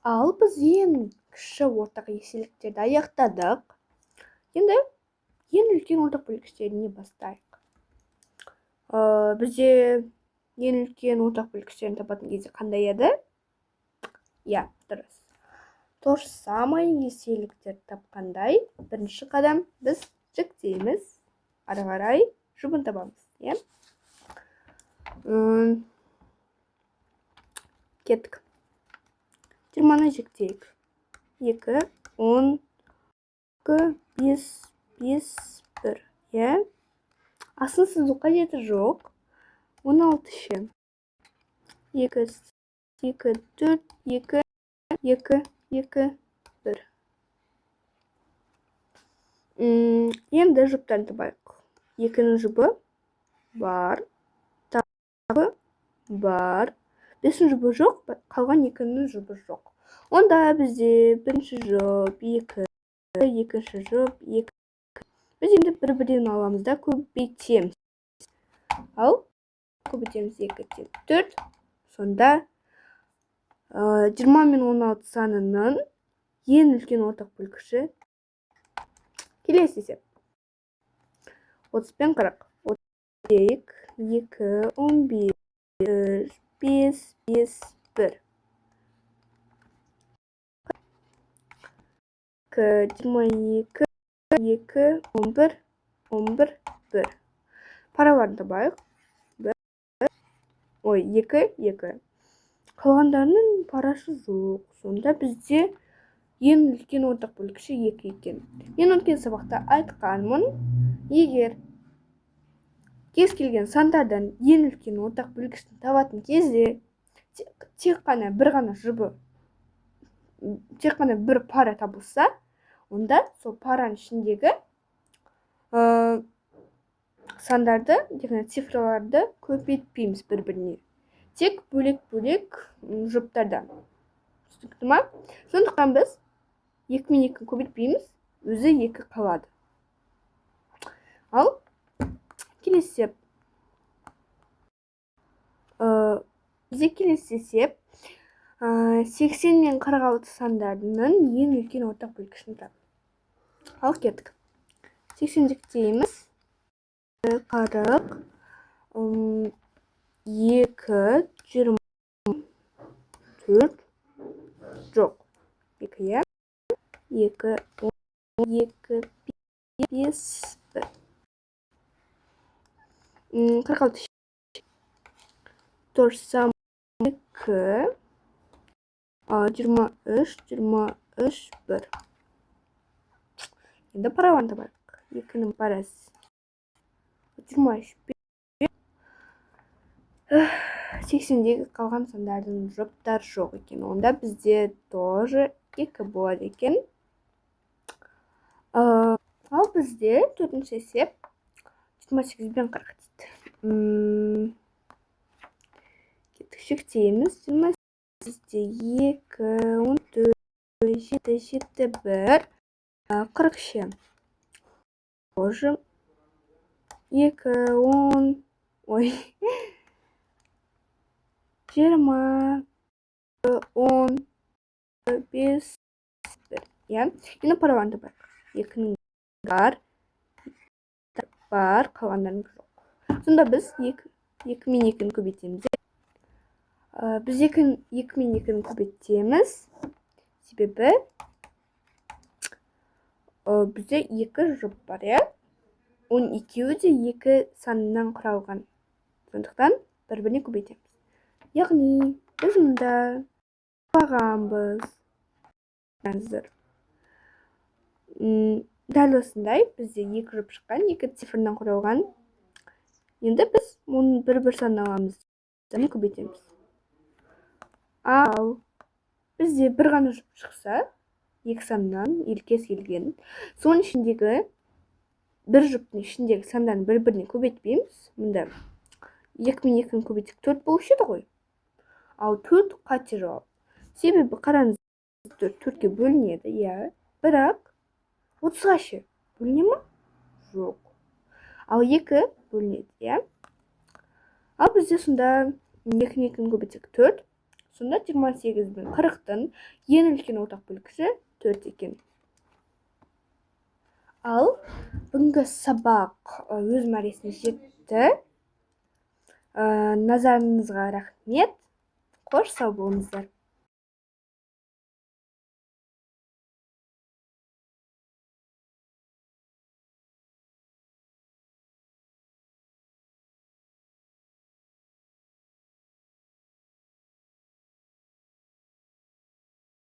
Ал біз ең кіші ортақ еселіктерді аяқтадық. Енді ең үлкен ортақ бөлгіштеріне бастайық. Бізде ең үлкен ортақ бөлгіштерін табатын кезде қандай еді? Иә, дұрыс. То же самое еселіктерді тапқандай, бірінші қадам біз жіктейміз, ары қарай жұбын табамыз. Кеттік. 20-ны жіктейік. 2, 10, 2, 5, 5, 1. Асын сызу қажеті жоқ. 16 ше. 2, 2, 4, 2, 2, 2, 1. Енді жұптан табайық. 2-нің жұбы бар. Тағы бар. 5-нің жұбы жоқ, қалған 2-нің жұбы жоқ. Онда бізде бірінші жұп, 2, екінші жұп, 2. Біз енді бір-бірден аламыз да көбейтеміз. Ал көбейтеміз 2-тен 4. Сонда 20 мен 16 санының ең үлкен ортақ бөлгіші келесі есеп. 30 пен 40. 32, 2, 11, 5, 5, 1. 22, 2, 11, 11, 1. Параларын табайық. 2, 2. Қалғандарының парасы жоқ. Сонда бізде ең үлкен ортақ бөлгіші 2 екен. Мен өткен сабақта айтқанмын, егер кез келген сандардан ең үлкен ортақ бөлгішін табатын кезде тек қана бір пара табылса, онда сол параның ішіндегі сандарды, цифрларды көбейтпейміз бір-біріне. Тек бөлек-бөлек жұптардан. Түсінікті ма? Сондықтан біз 2 мен 2 көбейтпейміз, өзі 2 қалады. Ал келесі есеп. Бізде келесі есеп 80 мен 46 сандарының ең үлкен ортақ бөлгішін тап. Ал кеттік. 80 жіктейміз. 40, 2, 24, жоқ. 2, 2, 2, 5, 1. 46. То же самое 2, 23, 23, 1. Енді параларын табайық. 2-нің парасы 23. 80-дегі қалған сандардың жұптар жоқ екен. Онда бізде тоже 2 болады екен. Ал бізде төртінші есеп 28 бен 40 дейді. Кеттік, шектейміз. 28-де 2, 14, 7, 7, 1, 40 ше. Тоже 2, 10, 20, 10, 5, 1. Енді параларын табайық. 2-нің бар, қалғандарының жоқ. Сонда біз 2 мен 2-ні көбейтеміз. Біз 2 мен 2-ні көбейтеміз. Себебі бізде 2 жұп бар, оның екеуі де 2 санынан құралған. Сондықтан бір-біріне көбейтеміз. Яғни біз мұнда бағамыз. Дәл осындай бізде 2 жұп шыққан, 2 цифрынан құралған. Енді біз мұны бір сан аламыз, оны көбейтеміз. Ал бізде бір ғана жұп шықса, 2 саннан кез келген, соның ішіндегі бір жұптың ішіндегі сандарын бір-біріне көбейтпейміз. Мұнда 2 мен 2-ні көбейтсек 4 болушы еді ғой. Ал 4 қате жауап. Себебі қараңыз, 4-ке бөлінеді, бірақ 30-ға ше бөліне ме? Жоқ. Ал 2 бөлінеді, Ал бізде сонда 2 мен 2-ні көбейтсек 4, сонда 28 мен 40-тың ең үлкен ортақ бөлгіші 4 екен. Ал бүгінгі сабақ өз мәресіне жетті. Назарыңызға рахмет. Қош сау болыңыздар.